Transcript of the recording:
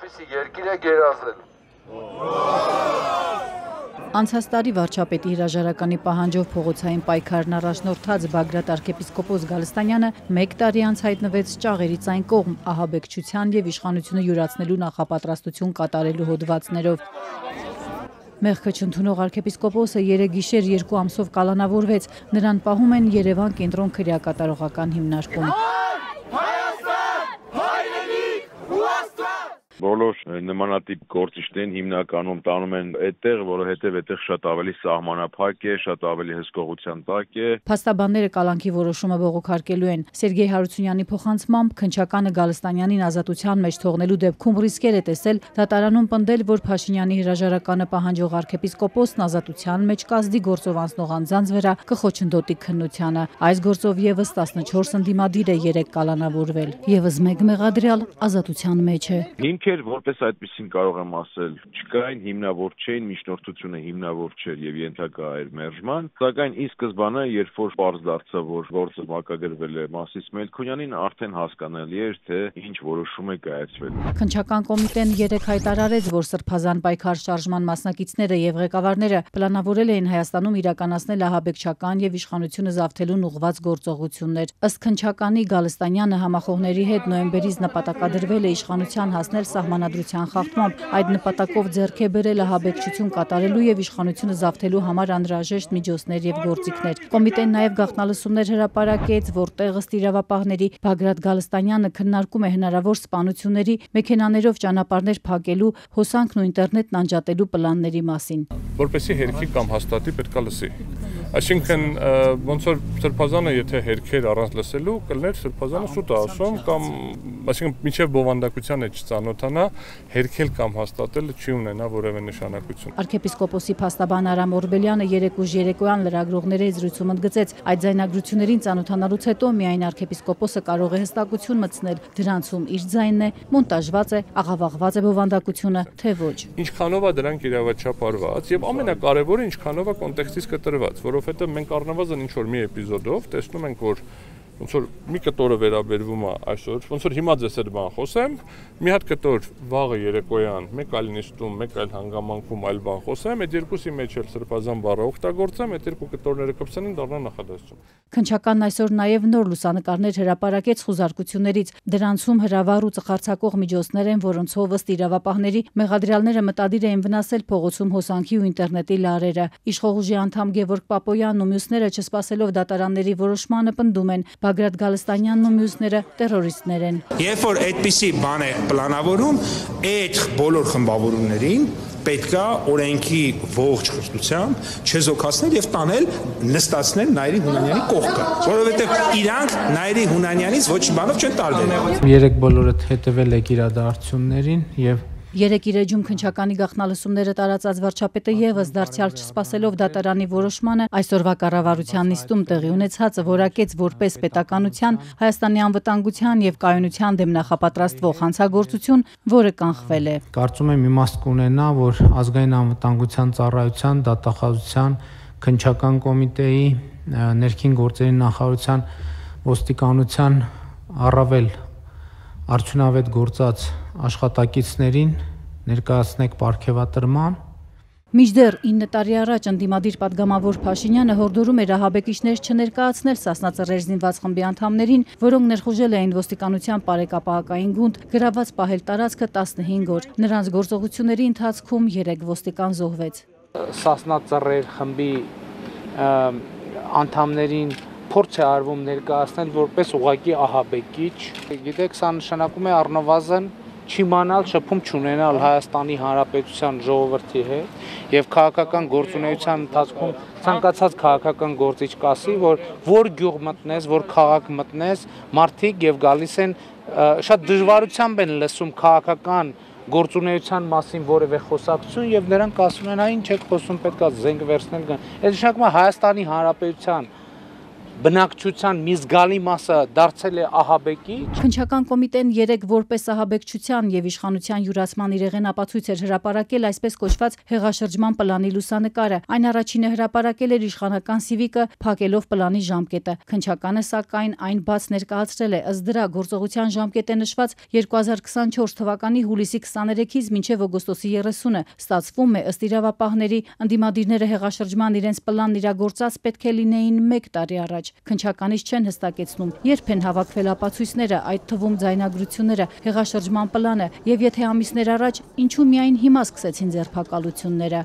այդպիսի երկիր է գերազել։ Անցած տարի վարչապետի հրաժարականի պահանջով փողոցային պայքարն առաջնորդած Բագրատ arczepiskopos Գալստանյանը 1 տարի անց հայտնվեց ճաղերից այն կողմ ահաբեկչության եւ իշխանությունը յուրացնելու նախապատրաստություն կատարելու հոդվածներով։ Մեղքը չընդունող arczepiskopos-ը 3 գիշեր 2 ամսով կալանավորվեց, նրան պահում են Երևան կենտրոն քրեակատարողական հիմնարկում։ Բոլոր նմանատիպ գործիչներին հիմնականում տանում են այդտեղ, որովհետև այդտեղ շատ ավելի սահմանափակ է, շատ ավելի հսկողության տակ է։ Փաստաբանները կալանքի որոշումը բողոքարկելու են։ Սերգեյ Հարությունյանի փոխանցմամբ քննչականը Գալստանյանին ազատության մեջ թողնելու դեպքում ռիսկեր է տեսել դատարանում պնդել, որ Փաշինյանի հրաժարականը պահանջող arczepiskopos-ն ազատության մեջ կազդի գործով անցնող անձանց վրա կխոչընդոտի քննությանը։ Այս գործով եւս 14 ընդդիմադիր է 3 կալանավորվել։ Եվս 1 մեղադրյալ ազատության մեջ է։ Որպես այդպեսին կարող եմ ասել, չկային հիմնավոր չէին, միջնորդությունը հիմնավոր չէր եւ ենթակա էր մերժման, սակայն ի սկզբանե, երբ որ պարզ դարձավ, որ գործը մակագրվել է Մասիս Մելքոնյանին, արդեն հասկանալի էր, թե ինչ որոշում է կայացվել։ Քննչական կոմիտեն 3 հայտարարեց, որ սրբազան պայքար շարժման մասնակիցները եւ ղեկավարները պլանավորել էին Հայաստանում իրականացնել ահաբեկչական եւ իշխանությունը զավթելուն ուղղված գործողություններ։ Ըստ քննչականի Գալստանյանը համախոհների հետ նոյեմբերից նպատակադրվել է իշխանության հասնել սահմանադրության խախտմամբ, այդ նպատակով ձեռք է բերել ահաբեկչություն կատարելու եւ իշխանությունը զավթելու համար անհրաժեշտ միջոցներ եւ գործիքներ։ Կոմիտեն նաեւ գաղտնալսումներ հրապարակեց, որտեղ ըստ իրավապահների Բագրատ Գալստանյանը քննարկում է հնարավոր սպանությունների, մեքենաներով ճանապարհներ փակելու, հոսանքն ու ինտերնետն անջատելու պլանների մասին։ Որպեսզի հերքի կամ հաստատի պետք է լսի։ Այսինքն ոնց որ սրբազանը եթե հերքեր առանց լսելու կլներ սրբազանը սուտ ասում կամ այսինքն միջև բովանդակությանը չծանոթանա, հերքել կամ հաստատելը չի ունենա որևէ նշանակություն։ Arczepiskopos-ի փաստաբան Արամ Օրբելյանը 3 ուժ երեկոյան լրագրողների զրույցում ընդգծեց, այդ ձայնագրություններին ծանոթանալուց հետո միայն arczepiskopos-ը կարող է հստակություն մտցնել, դրանցում իր ձայնն է, մոնտաժված է, աղավաղված է բովանդակությունը, թե ոչ։ Ինչքանով է դրանք իրավաչափարված եւ ամենակարևորը ինչքանով է կոնտեքստից կտրված, որովհետեւ մենք առնվազն ինչ որ մի էպիզոդով տեսնում ենք, որ ոնց որ մի կտորը վերաբերվում է այսօր, ոնց որ հիմա ձեզ հետ բան խոսեմ, մի հատ կտոր վաղը երեկոյան, մեկ այլ նիստում, մեկ այլ հանգամանքում այլ բան խոսեմ, այդ երկուսի մեջ էլ սրբազան բառը օգտագործեմ, այդ երկու կտորները կպսանին դառնա նախադասություն։ Քննչականն այսօր նաև նոր լուսանկարներ հրապարակեց խուզարկություններից։ Դրանցում հրավառ ու ծխարցակող միջոցներ են, որոնցով ըստ իրավապահների մեղադրյալները մտադիր էին վնասել փողոցում հոսանքի ու ինտերնետի լարերը։ Իշխող ուժի անդամ Գևորգ Պապոյանն ու մյուսները չսպասելով դատարանների որոշմանը պնդում են, Բագրատ Գալստանյանն ու մյուսները տերորիստներ են։ Երբ որ այդպիսի բան է պլանավորում, այդ բոլոր խմբավորումներին պետքա օրենքի ողջ խստությամբ չեզոքացնել եւ տանել նստացնել Նայիրի Հունանյանի կողքը, որովհետեւ իրանք Նայիրի Հունանյանից ոչ բանով չեն տարբերվում։ Երեք բոլորը հետևել եք իրադարձություններին եւ Երեք իր էջում քննչականի գաղտնալսումները տարածած վարչապետը եւս դարձյալ չսպասելով դատարանի որոշմանը այսօրվա կառավարության նիստում տեղի ունեցածը որակեց որպես պետականության, Հայաստանի անվտանգության եւ կայունության դեմ նախապատրաստվող հանցագործություն, որը կանխվել է։ Կարծում եմ իմաստ կունենա, որ ազգային անվտանգության ծառայության, դատախազության, քննչական կոմիտեի, ներքին գործերի նախարարության, ոստիկանության առավել արդյունավետ գործած աշխատակիցներին ներկայացնեք պարգևատրման։ Մինչդեռ 9 տարի առաջ ընդդիմադիր պատգամավոր Փաշինյանը հորդորում էր ահաբեկիչներ չներկայացնել Սասնա ծռեր զինված խմբի անդամներին, որոնք ներխուժել էին ոստիկանության պարեկապահական գունդ, գրաված պահել տարածքը 15 օր։ Նրանց գործողությունների ընթացքում 3 ոստիկան զոհվեց։ Սասնա ծռեր խմբի անդամներին փորձ է արվում ներկայացնել որպես ուղղակի ահաբեկիչ։ Գիտեք, սա նշանակում է առնվազն չիմանալ, շփում չունենալ Հայաստանի Հանրապետության ժողովրդի հետ եւ քաղաքական գործունեության ընթացքում ցանկացած քաղաքական գործիչ կասի, որ գյուղ մտնես, որ քաղաք մտնես, մարդիկ եւ գալիս են շատ դժվարությամբ են լսում քաղաքական գործունեության մասին որևէ խոսակցություն եւ նրանք ասում են, այն չեք խոսում, պետքա զենք վերցնել գան։ Այդ նշանակում է Հայաստանի Հանրապետության բնակչության մի զգալի մասը դարձել է ահաբեկիչ։ Քննչական կոմիտեն 3 որպես ահաբեկչության եւ իշխանության յուրացման իրեղեն ապացույց էր հրապարակել այսպես կոչված հեղաշրջման պլանի լուսանկարը։ Այն առաջինը հրապարակել էր իշխանական Civic-ը, փակելով պլանի ժամկետը։ Քննչականը սակայն այն բաց ներկայացրել է, ըստ դրա գործողության ժամկետ է նշված 2024 թվականի հուլիսի 23-ից մինչև օգոստոսի 30-ը։ Ստացվում է, ըստ իրավապահների, ընդդիմադիրները հեղաշրջման իրենց պլանն իրագործած պետք է լինեին 1 տարի առաջ։ Քննչականից չեն հստակեցնում, երբ են հավաքվել ապացույցները, այդ թվում ձայնագրությունները, հեղաշրջման պլանը, եւ եթե ամիսներ առաջ, ինչու միայն հիմա սկսեցին ձերբակալությունները։